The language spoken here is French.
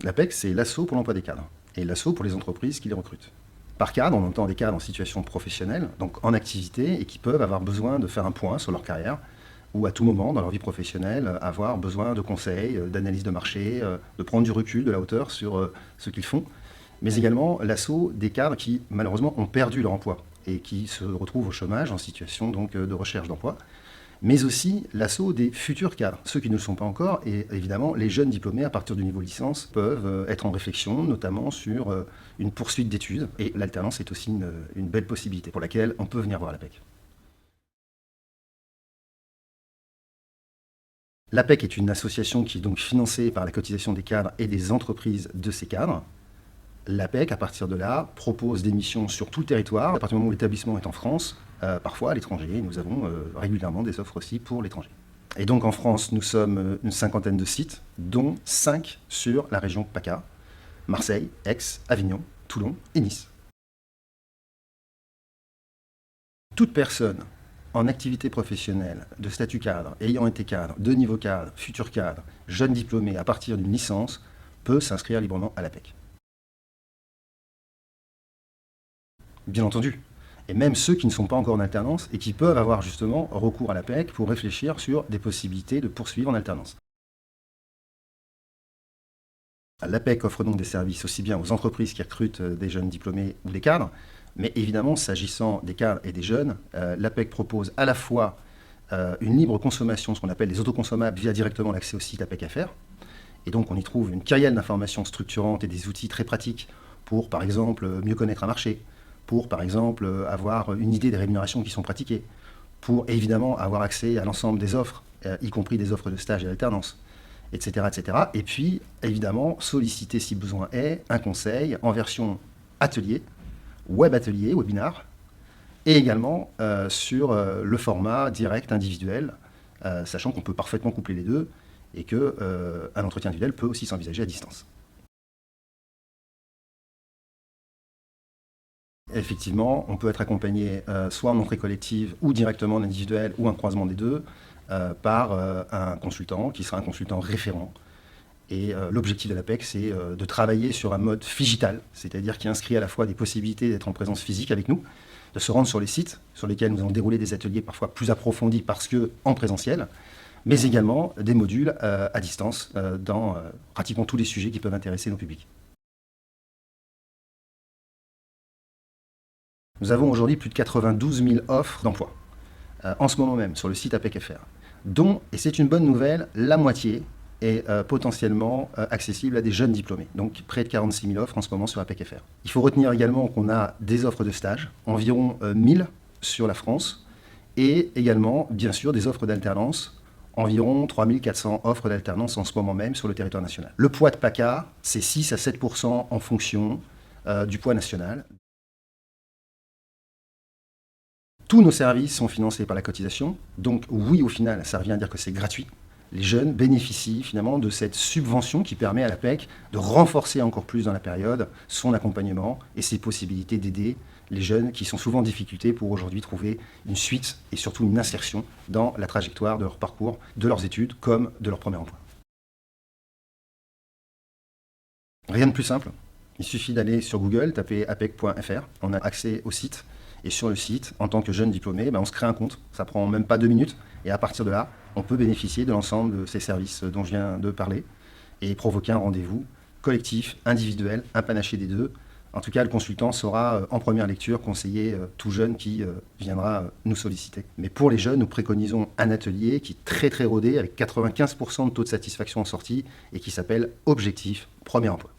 L'APEC, c'est l'assaut pour l'emploi des cadres et l'assaut pour les entreprises qui les recrutent. Par cadre, on entend des cadres en situation professionnelle, donc en activité, et qui peuvent avoir besoin de faire un point sur leur carrière, ou à tout moment dans leur vie professionnelle, avoir besoin de conseils, d'analyse de marché, de prendre du recul, de la hauteur sur ce qu'ils font, mais également l'assaut des cadres qui, malheureusement, ont perdu leur emploi et qui se retrouvent au chômage en situation donc, de recherche d'emploi, mais aussi l'assaut des futurs cadres, ceux qui ne le sont pas encore, et évidemment les jeunes diplômés à partir du niveau licence peuvent être en réflexion, notamment sur une poursuite d'études, et l'alternance est aussi une belle possibilité pour laquelle on peut venir voir l'APEC. L'APEC est une association qui est donc financée par la cotisation des cadres et des entreprises de ces cadres. L'APEC, à partir de là, propose des missions sur tout le territoire. À partir du moment où l'établissement est en France, parfois à l'étranger, nous avons régulièrement des offres aussi pour l'étranger. Et donc en France, nous sommes une cinquantaine de sites, dont 5 sur la région PACA, Marseille, Aix, Avignon, Toulon et Nice. Toute personne en activité professionnelle, de statut cadre, ayant été cadre, de niveau cadre, futur cadre, jeune diplômé à partir d'une licence, peut s'inscrire librement à l'APEC. Bien entendu. Et même ceux qui ne sont pas encore en alternance et qui peuvent avoir justement recours à l'APEC pour réfléchir sur des possibilités de poursuivre en alternance. L'APEC offre donc des services aussi bien aux entreprises qui recrutent des jeunes diplômés ou des cadres, mais évidemment, s'agissant des cadres et des jeunes, l'APEC propose à la fois une libre consommation, ce qu'on appelle les autoconsommables, via directement l'accès au site APEC.fr. Et donc, on y trouve une kyrielle d'informations structurantes et des outils très pratiques pour, par exemple, mieux connaître un marché, pour, par exemple, avoir une idée des rémunérations qui sont pratiquées, pour, évidemment, avoir accès à l'ensemble des offres, y compris des offres de stage et d'alternance, etc., etc. Et puis, évidemment, solliciter, si besoin est, un conseil en version atelier, web atelier, webinar, et également sur le format direct individuel, sachant qu'on peut parfaitement coupler les deux, et qu'un entretien individuel peut aussi s'envisager à distance. Effectivement, on peut être accompagné soit en entrée collective ou directement en individuel ou un croisement des deux par un consultant qui sera un consultant référent. Et l'objectif de l'APEC, c'est de travailler sur un mode phygital, c'est-à-dire qui inscrit à la fois des possibilités d'être en présence physique avec nous, de se rendre sur les sites sur lesquels nous allons dérouler des ateliers parfois plus approfondis parce qu'en présentiel, mais également des modules à distance dans pratiquement tous les sujets qui peuvent intéresser nos publics. Nous avons aujourd'hui plus de 92 000 offres d'emploi, en ce moment même, sur le site APEC.fr, dont, et c'est une bonne nouvelle, la moitié est potentiellement accessible à des jeunes diplômés. Donc près de 46 000 offres en ce moment sur APEC.fr. Il faut retenir également qu'on a des offres de stage, environ 1000 sur la France, et également, bien sûr, des offres d'alternance, environ 3400 offres d'alternance en ce moment même sur le territoire national. Le poids de PACA, c'est 6 à 7% en fonction du poids national. Tous nos services sont financés par la cotisation, donc oui, au final, ça revient à dire que c'est gratuit. Les jeunes bénéficient finalement de cette subvention qui permet à l'APEC de renforcer encore plus dans la période son accompagnement et ses possibilités d'aider les jeunes qui sont souvent en difficulté pour aujourd'hui trouver une suite et surtout une insertion dans la trajectoire de leur parcours, de leurs études comme de leur premier emploi. Rien de plus simple. Il suffit d'aller sur Google, taper apec.fr, on a accès au site. Et sur le site, en tant que jeune diplômé, on se crée un compte. Ça prend même pas 2 minutes. Et à partir de là, on peut bénéficier de l'ensemble de ces services dont je viens de parler et provoquer un rendez-vous collectif, individuel, un panaché des deux. En tout cas, le consultant saura en première lecture conseiller tout jeune qui viendra nous solliciter. Mais pour les jeunes, nous préconisons un atelier qui est très très rodé avec 95% de taux de satisfaction en sortie et qui s'appelle Objectif Premier Emploi.